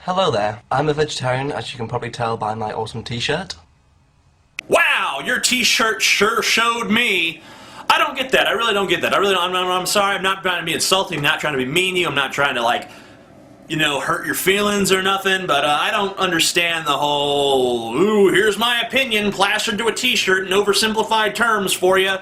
Hello there, I'm a vegetarian, as you can probably tell by my awesome t-shirt. Wow, your t-shirt sure showed me. I don't get that. I really don't get that. I'm sorry, I'm not trying to be insulting, I'm not trying to be mean to you, I'm not trying to, like, you know, hurt your feelings or nothing, but I don't understand the whole, ooh, here's my opinion plastered to a t-shirt in oversimplified terms for you.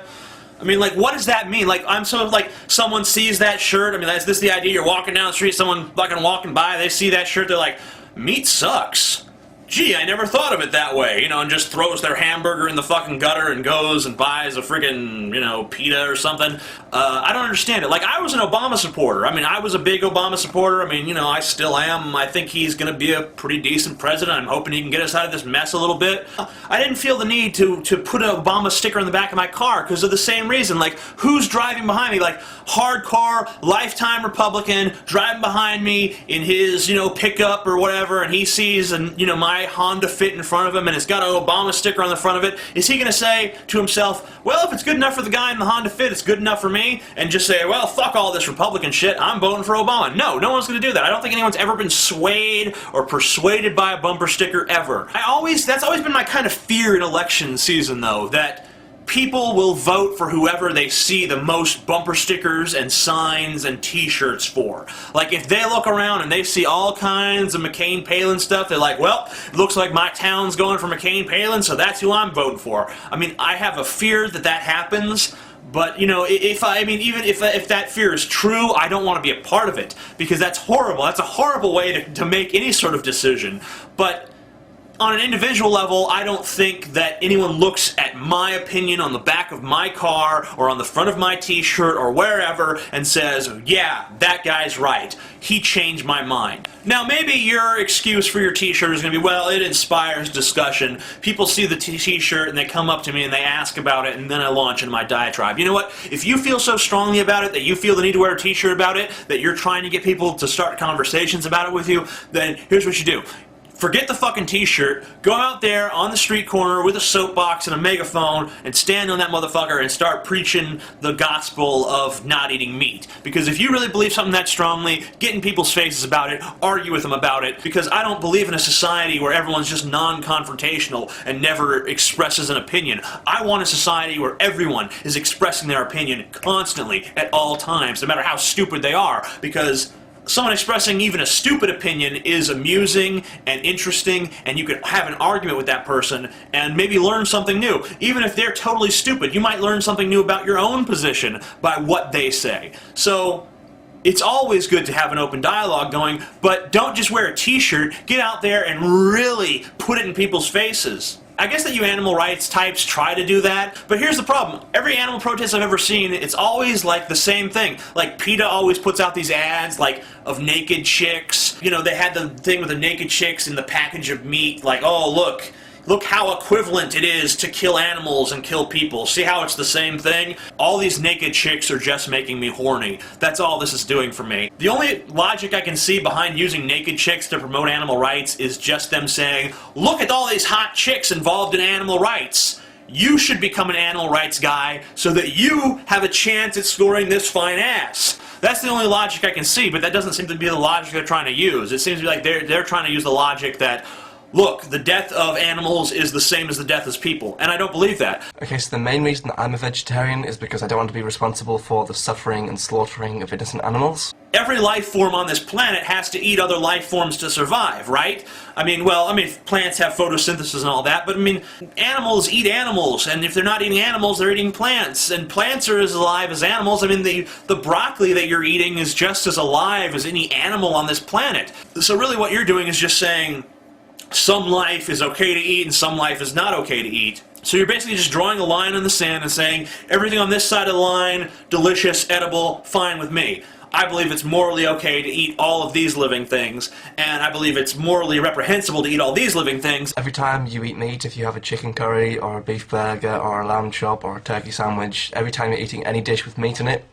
I mean, like, what does that mean? Like, I'm so, like, someone sees that shirt, I mean, is this the idea? You're walking down the street, someone fucking walking by, they see that shirt, they're like, meat sucks. Gee, I never thought of it that way, you know, and just throws their hamburger in the fucking gutter and goes and buys a friggin', you know, pita or something. I don't understand it. Like, I was an Obama supporter. I mean, I was a big Obama supporter. I mean, you know, I still am. I think he's gonna be a pretty decent president. I'm hoping he can get us out of this mess a little bit. I didn't feel the need to put an Obama sticker on the back of my car because of the same reason. Like, who's driving behind me? Like, hardcore, lifetime Republican, driving behind me in his, you know, pickup or whatever, and he sees, you know, my Honda Fit in front of him and it's got an Obama sticker on the front of it. Is he going to say to himself, well, if it's good enough for the guy in the Honda Fit, it's good enough for me, and just say, well, fuck all this Republican shit, I'm voting for Obama? No, no one's going to do that. I don't think anyone's ever been swayed or persuaded by a bumper sticker ever. That's always been my kind of fear in election season, though, that people will vote for whoever they see the most bumper stickers and signs and t-shirts for. Like, if they look around and they see all kinds of McCain-Palin stuff, they're like, well, it looks like my town's going for McCain-Palin, so that's who I'm voting for. I mean, I have a fear that that happens, but, you know, even if that fear is true, I don't want to be a part of it, because that's horrible. That's a horrible way to make any sort of decision. But on an individual level, I don't think that anyone looks at my opinion on the back of my car or on the front of my t-shirt or wherever and says, yeah, that guy's right. He changed my mind. Now, maybe your excuse for your t-shirt is going to be, well, it inspires discussion. People see the t-shirt and they come up to me and they ask about it, and then I launch into my diatribe. You know what? If you feel so strongly about it that you feel the need to wear a t-shirt about it, that you're trying to get people to start conversations about it with you, then here's what you do. Forget the fucking t-shirt, go out there on the street corner with a soapbox and a megaphone and stand on that motherfucker and start preaching the gospel of not eating meat. Because if you really believe something that strongly, get in people's faces about it, argue with them about it, because I don't believe in a society where everyone's just non-confrontational and never expresses an opinion. I want a society where everyone is expressing their opinion constantly at all times, no matter how stupid they are, because someone expressing even a stupid opinion is amusing and interesting, and you could have an argument with that person and maybe learn something new. Even if they're totally stupid, you might learn something new about your own position by what they say. So it's always good to have an open dialogue going, but don't just wear a t-shirt, get out there and really put it in people's faces. I guess that you animal rights types try to do that, but here's the problem. Every animal protest I've ever seen, it's always like the same thing. Like, PETA always puts out these ads, like, of naked chicks. You know, they had the thing with the naked chicks in the package of meat, like, oh, look how equivalent it is to kill animals and kill people. See how it's the same thing? All these naked chicks are just making me horny. That's all this is doing for me. The only logic I can see behind using naked chicks to promote animal rights is just them saying, look at all these hot chicks involved in animal rights. You should become an animal rights guy so that you have a chance at scoring this fine ass. That's the only logic I can see, but that doesn't seem to be the logic they're trying to use. It seems to be like they're trying to use the logic that, look, the death of animals is the same as the death of people, and I don't believe that. Okay, so the main reason that I'm a vegetarian is because I don't want to be responsible for the suffering and slaughtering of innocent animals. Every life form on this planet has to eat other life forms to survive, right? I mean, plants have photosynthesis and all that, but I mean, animals eat animals, and if they're not eating animals, they're eating plants, and plants are as alive as animals. I mean, the broccoli that you're eating is just as alive as any animal on this planet. So really what you're doing is just saying, some life is okay to eat and some life is not okay to eat. So you're basically just drawing a line in the sand and saying, everything on this side of the line, delicious, edible, fine with me. I believe it's morally okay to eat all of these living things, and I believe it's morally reprehensible to eat all these living things. Every time you eat meat, if you have a chicken curry, or a beef burger, or a lamb chop, or a turkey sandwich, every time you're eating any dish with meat in it,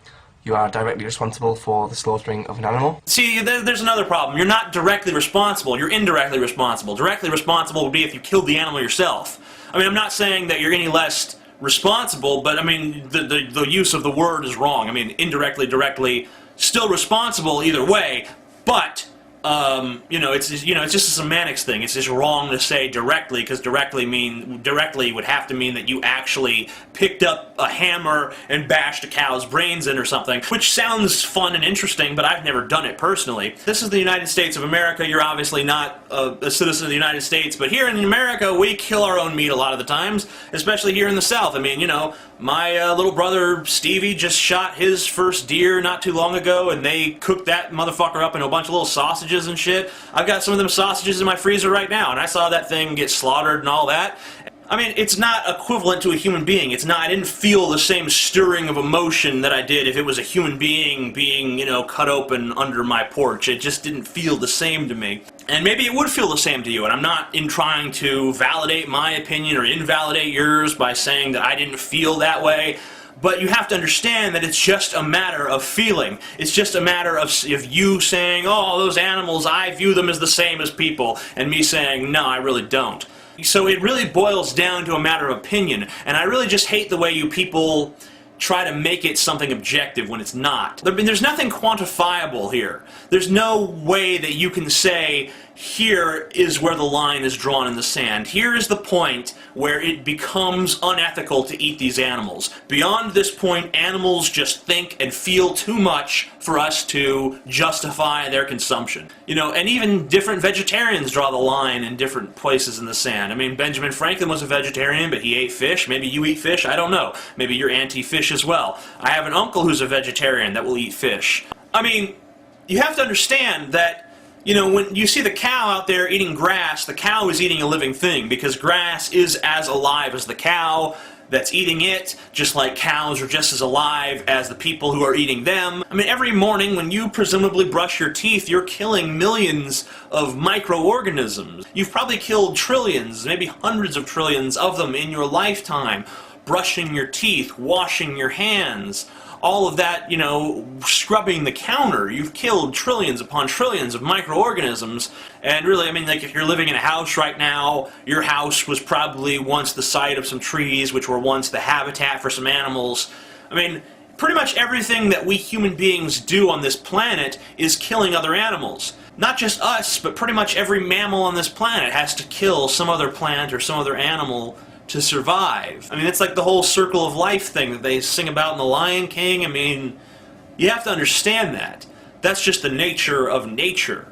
you are directly responsible for the slaughtering of an animal. See, there's another problem. You're not directly responsible, you're indirectly responsible. Directly responsible would be if you killed the animal yourself. I mean, I'm not saying that you're any less responsible, but I mean, the use of the word is wrong. I mean, indirectly, directly, still responsible either way, but it's just a semantics thing. It's just wrong to say directly, because directly would have to mean that you actually picked up a hammer and bashed a cow's brains in or something, which sounds fun and interesting, but I've never done it personally. This is the United States of America. You're obviously not a citizen of the United States, but here in America, we kill our own meat a lot of the times, especially here in the South. I mean, my little brother Stevie just shot his first deer not too long ago, and they cooked that motherfucker up in a bunch of little sausages and shit. I've got some of them sausages in my freezer right now, and I saw that thing get slaughtered and all that. I mean, it's not equivalent to a human being. It's not, I didn't feel the same stirring of emotion that I did if it was a human being being, cut open under my porch. It just didn't feel the same to me. And maybe it would feel the same to you, and I'm not trying to validate my opinion or invalidate yours by saying that I didn't feel that way. But you have to understand that it's just a matter of feeling. It's just a matter of you saying, oh, those animals, I view them as the same as people, and me saying, no, I really don't. So it really boils down to a matter of opinion, and I really just hate the way you people try to make it something objective when it's not. I mean, there's nothing quantifiable here. There's no way that you can say, here is where the line is drawn in the sand. Here is the point where it becomes unethical to eat these animals. Beyond this point, animals just think and feel too much for us to justify their consumption. And even different vegetarians draw the line in different places in the sand. I mean, Benjamin Franklin was a vegetarian, but he ate fish. Maybe you eat fish, I don't know. Maybe you're anti-fish as well. I have an uncle who's a vegetarian that will eat fish. I mean, you have to understand that when you see the cow out there eating grass, the cow is eating a living thing, because grass is as alive as the cow that's eating it, just like cows are just as alive as the people who are eating them. I mean, every morning when you presumably brush your teeth, you're killing millions of microorganisms. You've probably killed trillions, maybe hundreds of trillions of them in your lifetime. Brushing your teeth, washing your hands, all of that, scrubbing the counter. You've killed trillions upon trillions of microorganisms, and really, I mean, like, if you're living in a house right now, your house was probably once the site of some trees, which were once the habitat for some animals. I mean, pretty much everything that we human beings do on this planet is killing other animals. Not just us, but pretty much every mammal on this planet has to kill some other plant or some other animal to survive. I mean, it's like the whole circle of life thing that they sing about in The Lion King. I mean, you have to understand that. That's just the nature of nature.